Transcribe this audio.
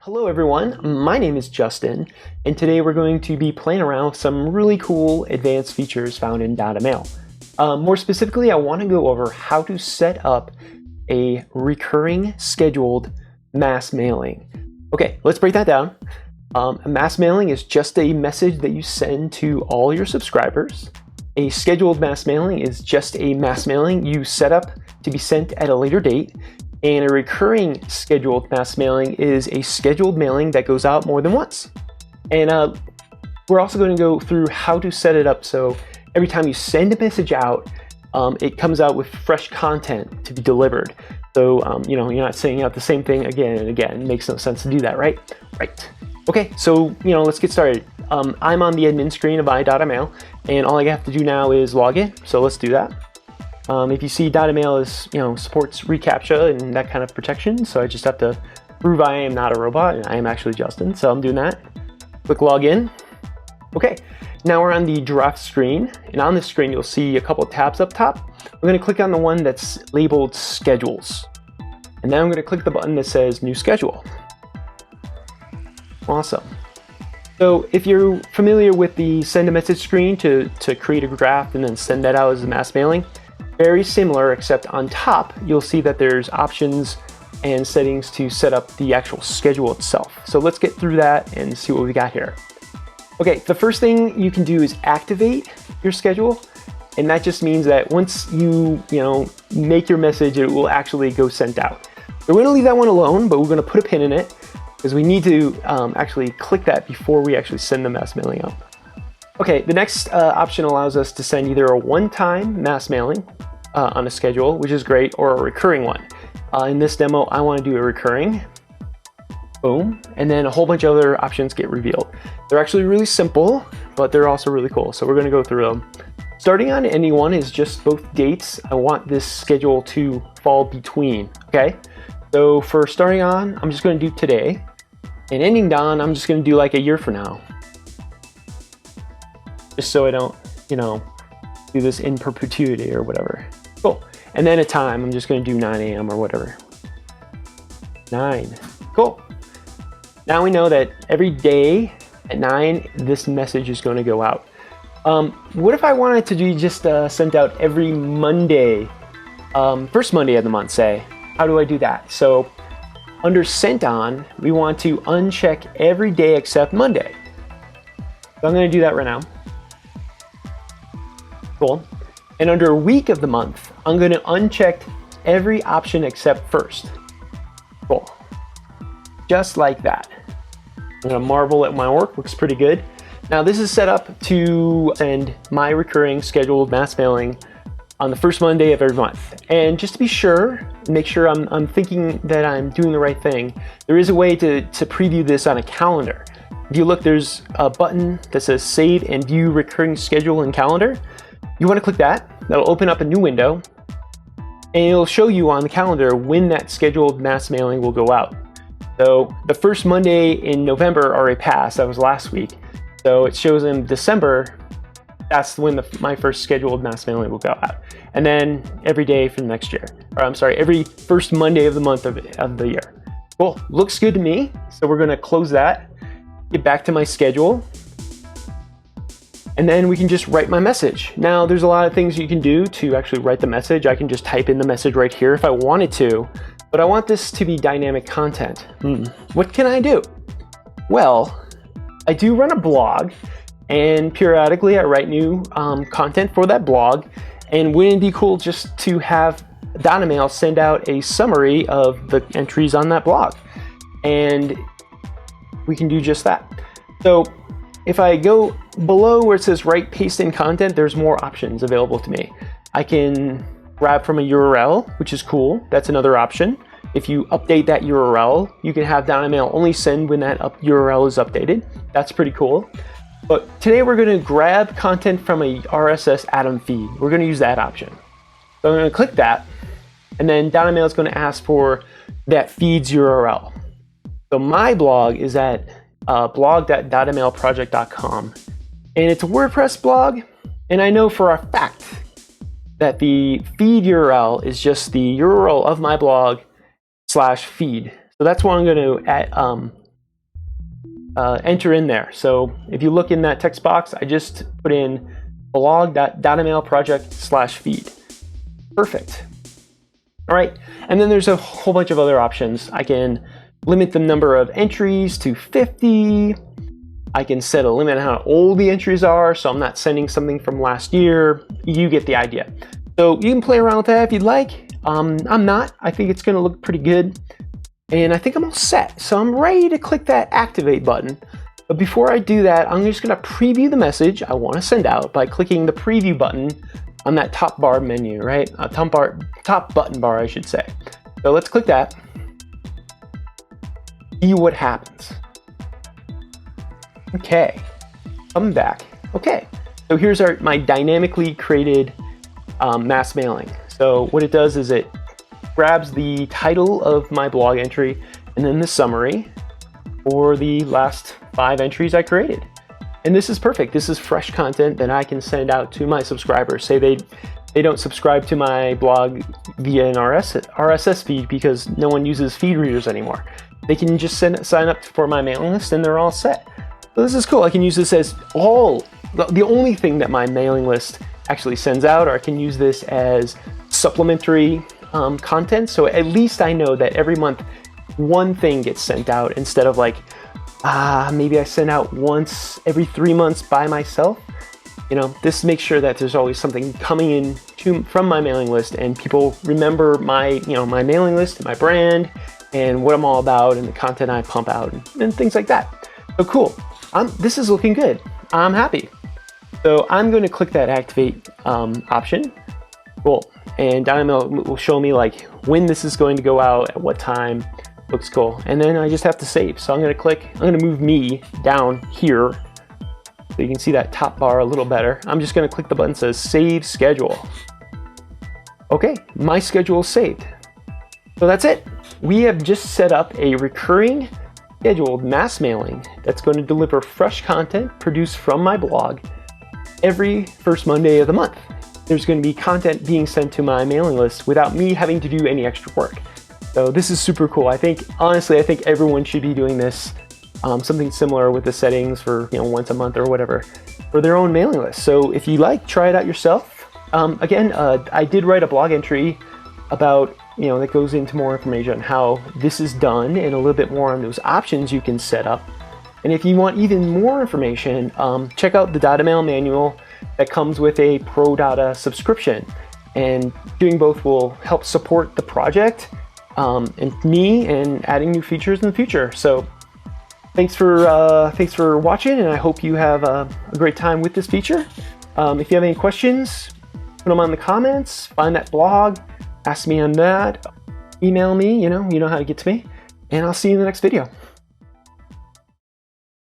Hello everyone, my name is Justin, and today we're going to be playing around with some really cool advanced features found in Data Mail. More specifically, I want to go over how to set up a recurring scheduled mass mailing. Okay, let's break that down. A mass mailing is just a message that you send to all your subscribers. A scheduled mass mailing is just a mass mailing you set up to be sent at a later date. And a recurring scheduled mass mailing is a scheduled mailing that goes out more than once. And we're also going to go through how to set it up so every time you send a message out, it comes out with fresh content to be delivered. So, you're not sending out the same thing again and again. It makes no sense to do that, right? Right. Okay, so, let's get started. I'm on the admin screen of iDataMail, and all I have to do now is log in. So let's do that. If you see Data Mail is, supports reCAPTCHA and that kind of protection, so I just have to prove I am not a robot and I am actually Justin, so I'm doing that. Click login. Okay, now we're on the draft screen, and on this screen you'll see a couple of tabs up top. I'm going to click on the one that's labeled Schedules, and then I'm going to click the button that says New Schedule. Awesome. So if you're familiar with the send a message screen to create a draft and then send that out as a mass mailing, very similar, except on top, you'll see that there's options and settings to set up the actual schedule itself. So let's get through that and see what we got here. Okay, the first thing you can do is activate your schedule. And that just means that once you, make your message, it will actually go sent out. We're going to leave that one alone, but we're going to put a pin in it because we need to actually click that before we actually send the mass mailing out. Okay, the next option allows us to send either a one-time mass mailing on a schedule, which is great, or a recurring one. In this demo, I want to do a recurring. Boom. And then a whole bunch of other options get revealed. They're actually really simple, but they're also really cool. So we're going to go through them. Starting on anyone is just both dates. I want this schedule to fall between. Okay. So for starting on, I'm just going to do today. And ending on, I'm just going to do like a year from now. Just so I don't, do this in perpetuity or whatever. Cool. And then a time, I'm just going to do 9 a.m. or whatever. 9. Cool. Now we know that every day at 9, this message is going to go out. What if I wanted to be just sent out every Monday, first Monday of the month, say? How do I do that? So under sent on, we want to uncheck every day except Monday. So I'm going to do that right now. Cool. And under week of the month, I'm going to uncheck every option except first. Cool. Just like that. I'm going to marvel at my work. Looks pretty good. Now this is set up to send my recurring scheduled mass mailing on the first Monday of every month. And just to be sure, make sure I'm thinking that I'm doing the right thing, there is a way to preview this on a calendar. If you look, there's a button that says Save and View Recurring Schedule in Calendar. You want to click that. That'll open up a new window, and it'll show you on the calendar when that scheduled mass mailing will go out. So the first Monday in November already passed. That was last week. So it shows in December, that's when my first scheduled mass mailing will go out. And then every day for the next year. Or I'm sorry, every first Monday of the month of the year. Cool, looks good to me. So we're gonna close that, get back to my schedule, and then we can just write my message. Now, there's a lot of things you can do to actually write the message. I can just type in the message right here if I wanted to, but I want this to be dynamic content. What can I do? Well, I do run a blog, and periodically I write new content for that blog. And wouldn't it be cool just to have Data Mail send out a summary of the entries on that blog? And we can do just that. So if I go below where it says write, paste in content, there's more options available to me. I can grab from a URL, which is cool. That's another option. If you update that URL, you can have Data Mail only send when that URL is updated. That's pretty cool. But today we're going to grab content from a RSS Atom feed. We're going to use that option. So I'm going to click that, and then Data Mail is going to ask for that feed's URL. So my blog is at blog.datamailproject.com, and it's a WordPress blog, and I know for a fact that the feed URL is just the URL of my blog /feed. So that's what I'm going to enter in there. So if you look in that text box, I just put in blog.dataMailProject/feed. Perfect. All right, and then there's a whole bunch of other options. I can limit the number of entries to 50. I can set a limit on how old the entries are, so I'm not sending something from last year. You get the idea. So you can play around with that if you'd like. I'm not. I think it's going to look pretty good. And I think I'm all set. So I'm ready to click that activate button. But before I do that, I'm just going to preview the message I want to send out by clicking the preview button on that top bar menu, right? Top button bar, I should say. So let's click that. See what happens. Okay, come back. Okay, so here's my dynamically created mass mailing. So what it does is it grabs the title of my blog entry and then the summary for the last 5 entries I created. And this is perfect. This is fresh content that I can send out to my subscribers. Say they don't subscribe to my blog via an RSS feed because no one uses feed readers anymore. They can just sign up for my mailing list and they're all set. So this is cool. I can use this as the only thing that my mailing list actually sends out, or I can use this as supplementary content. So at least I know that every month one thing gets sent out instead of like, maybe I send out once every 3 months by myself. You know, this makes sure that there's always something coming in from my mailing list, and people remember my mailing list and my brand and what I'm all about and the content I pump out and things like that. So cool. This is looking good. I'm happy. So I'm going to click that activate option. Cool. And DynaMail will show me like when this is going to go out, at what time. Looks cool. And then I just have to save. So I'm going to move me down here so you can see that top bar a little better. I'm just going to click the button that says save schedule. Okay, my schedule is saved. So that's it. We have just set up a recurring scheduled mass mailing that's going to deliver fresh content produced from my blog every first Monday of the month. There's going to be content being sent to my mailing list without me having to do any extra work. So this is super cool. Honestly, I think everyone should be doing this, something similar with the settings for once a month or whatever for their own mailing list. So if you like, try it out yourself. Again, I did write a blog entry about that goes into more information on how this is done and a little bit more on those options you can set up. And if you want even more information, check out the DataMail manual that comes with a Pro Data subscription. And doing both will help support the project and me and adding new features in the future. So thanks for watching, and I hope you have a great time with this feature. If you have any questions, put them on the comments, find that blog, ask me on that, email me, you know how to get to me, and I'll see you in the next video.